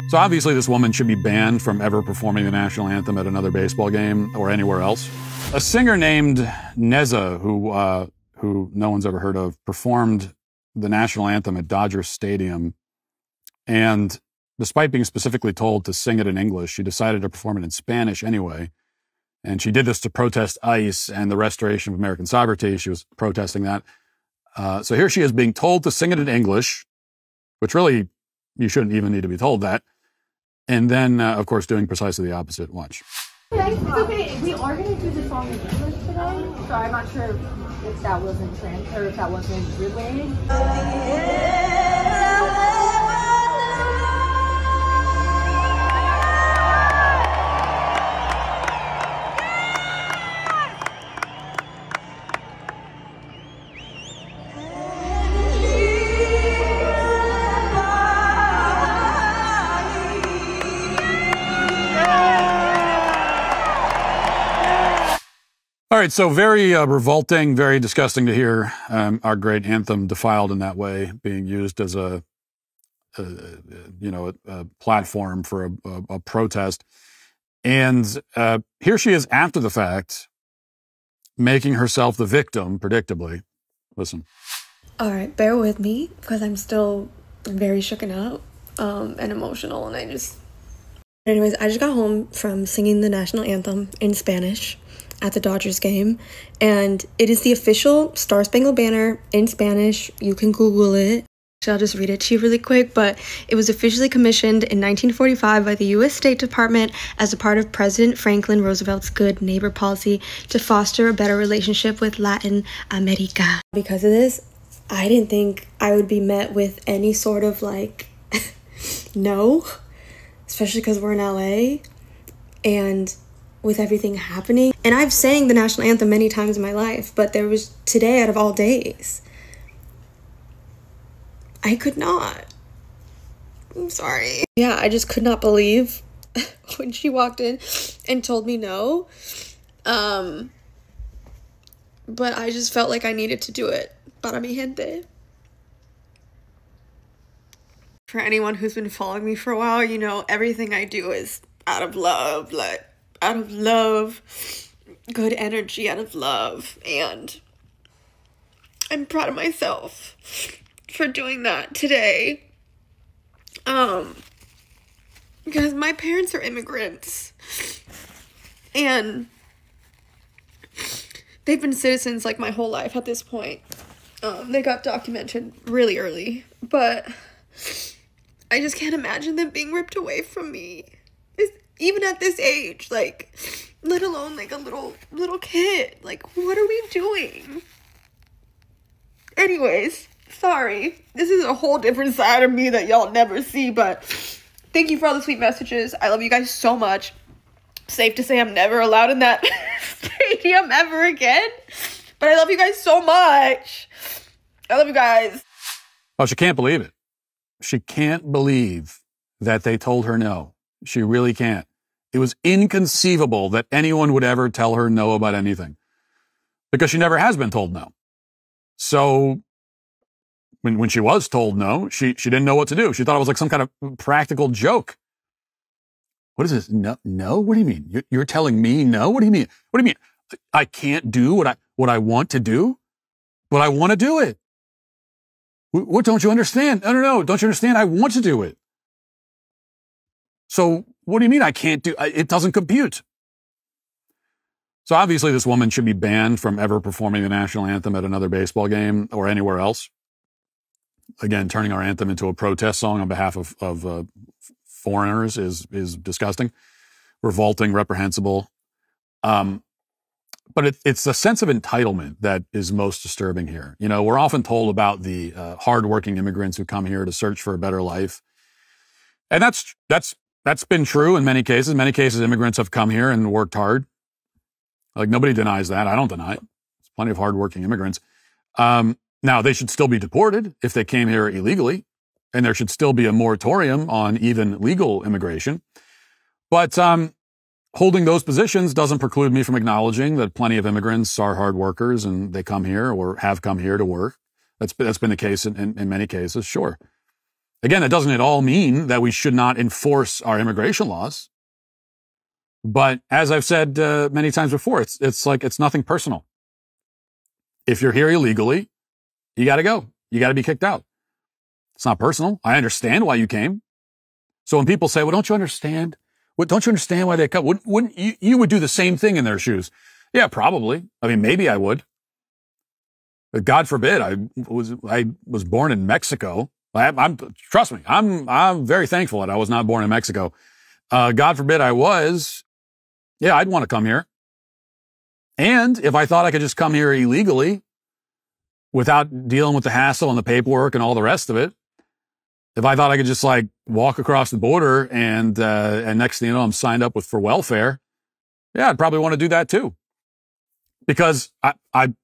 So obviously this woman should be banned from ever performing the national anthem at another baseball game or anywhere else. A singer named NEZZA, who no one's ever heard of, performed the national anthem at Dodger Stadium. And despite being specifically told to sing it in English, she decided to perform it in Spanish anyway. And she did this to protest ICE and the restoration of American sovereignty. She was protesting that. So here she is being told to sing it in English, which really, you shouldn't even need to be told that. And then, of course, doing precisely the opposite. Watch. Okay, it's okay. We are going to do the song in English today, so I'm not sure if that wasn't or if that wasn't relayed. All right, so very revolting, very disgusting to hear our great anthem defiled in that way, being used as a platform for a protest. And here she is after the fact, making herself the victim, predictably. Listen. All right, bear with me because I'm still very shooken up and emotional, and Anyways, I just got home from singing the national anthem in Spanish at the Dodgers game, and it is the official Star Spangled Banner in Spanish. You can Google it. I'll just read it to you really quick, but it was officially commissioned in 1945 by the U.S. State Department as a part of President Franklin Roosevelt's Good Neighbor policy to foster a better relationship with Latin America. Because of this, I didn't think I would be met with any sort of no, especially because we're in LA and with everything happening. And I've sang the national anthem many times in my life, but there was today out of all days, I could not. I'm sorry. Yeah, I just could not believe when she walked in and told me no. But I just felt like I needed to do it. Para mi gente. For anyone who's been following me for a while, you know, everything I do is out of love, good energy out of love, and I'm proud of myself for doing that today. Because my parents are immigrants, and they've been citizens like my whole life at this point. They got documented really early, but I just can't imagine them being ripped away from me. Even at this age, let alone a little kid. What are we doing? Anyways, sorry. This is a whole different side of me that y'all never see, but thank you for all the sweet messages. I love you guys so much. Safe to say I'm never allowed in that stadium ever again, but I love you guys so much. I love you guys. Oh, she can't believe it. She can't believe that they told her no. She really can't. It was inconceivable that anyone would ever tell her no about anything, because she never has been told no. So when she was told no, she didn't know what to do. She thought it was like some kind of practical joke. What is this? No? What do you mean? You're telling me no? What do you mean? What do you mean? I can't do what I want to do, but I want to do it. What don't you understand? No. Don't you understand? I want to do it. So what do you mean I can't do? It doesn't compute. So obviously this woman should be banned from ever performing the national anthem at another baseball game or anywhere else. Again, turning our anthem into a protest song on behalf of foreigners is disgusting, revolting, reprehensible. But it's the sense of entitlement that is most disturbing here. You know, we're often told about the hardworking immigrants who come here to search for a better life. And that's been true in many cases. In many cases, immigrants have come here and worked hard. Nobody denies that. I don't deny it. There's plenty of hardworking immigrants. Now, they should still be deported if they came here illegally, and there should still be a moratorium on even legal immigration. But holding those positions doesn't preclude me from acknowledging that plenty of immigrants are hard workers and they come here or have come here to work. That's been the case in many cases, sure. Again, it doesn't at all mean that we should not enforce our immigration laws. But as I've said many times before, it's like it's nothing personal. If you're here illegally, you got to go. You got to be kicked out. It's not personal. I understand why you came. So when people say, well, don't you understand? Don't you understand why they come? Wouldn't you would do the same thing in their shoes? Yeah, probably. I mean, maybe I would. But God forbid I was born in Mexico. Trust me, I'm very thankful that I was not born in Mexico. God forbid I was. Yeah, I'd want to come here. And if I thought I could just come here illegally without dealing with the hassle and the paperwork and all the rest of it, if I thought I could just like walk across the border and next thing you know, I'm signed up for welfare, yeah, I'd probably want to do that too. Because I'm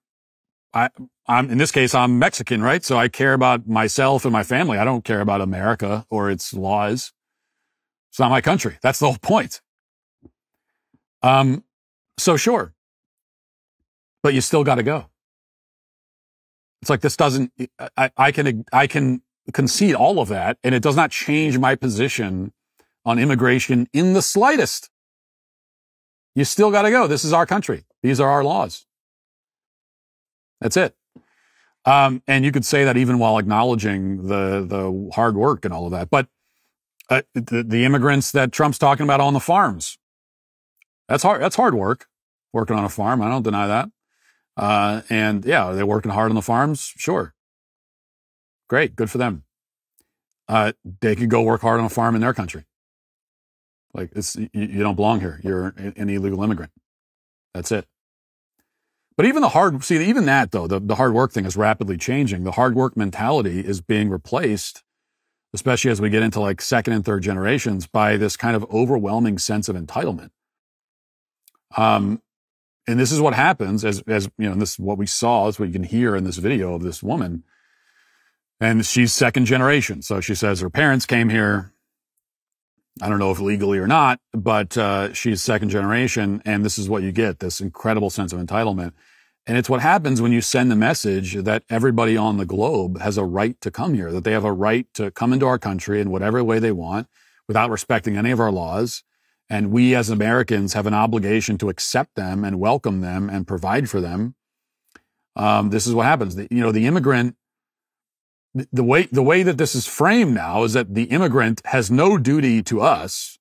in this case, I'm Mexican, right? So I care about myself and my family. I don't care about America or its laws. It's not my country. That's the whole point. So sure. But you still got to go. It's like this doesn't, I can concede all of that, and it does not change my position on immigration in the slightest. You still got to go. This is our country. These are our laws. That's it. And you could say that even while acknowledging the hard work and all of that. But the immigrants that Trump's talking about on the farms, that's hard. That's hard work, working on a farm. I don't deny that. And yeah, they're working hard on the farms. Sure. Great. Good for them. They could go work hard on a farm in their country. Like you don't belong here. You're an illegal immigrant. That's it. But even even that though, the hard work thing is rapidly changing. The hard work mentality is being replaced, especially as we get into like second and third generations, by this kind of overwhelming sense of entitlement. And this is what happens as you know, and this is what we saw, is what you can hear in this video of this woman. And she's second generation. So she says her parents came here, I don't know if legally or not, but she's second generation. And this is what you get, this incredible sense of entitlement. And it's what happens when you send the message that everybody on the globe has a right to come here, that they have a right to come into our country in whatever way they want without respecting any of our laws. And we as Americans have an obligation to accept them and welcome them and provide for them. This is what happens. The immigrant, the way that this is framed now is that the immigrant has no duty to us,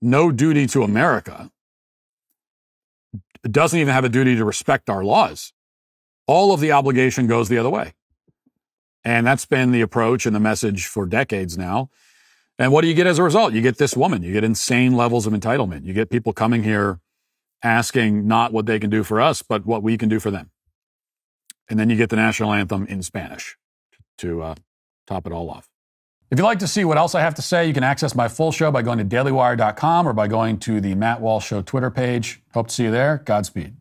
no duty to America. It doesn't even have a duty to respect our laws. All of the obligation goes the other way. And that's been the approach and the message for decades now. And what do you get as a result? You get this woman. You get insane levels of entitlement. You get people coming here asking not what they can do for us, but what we can do for them. And then you get the national anthem in Spanish to top it all off. If you'd like to see what else I have to say, you can access my full show by going to dailywire.com or by going to the Matt Walsh Show Twitter page. Hope to see you there. Godspeed.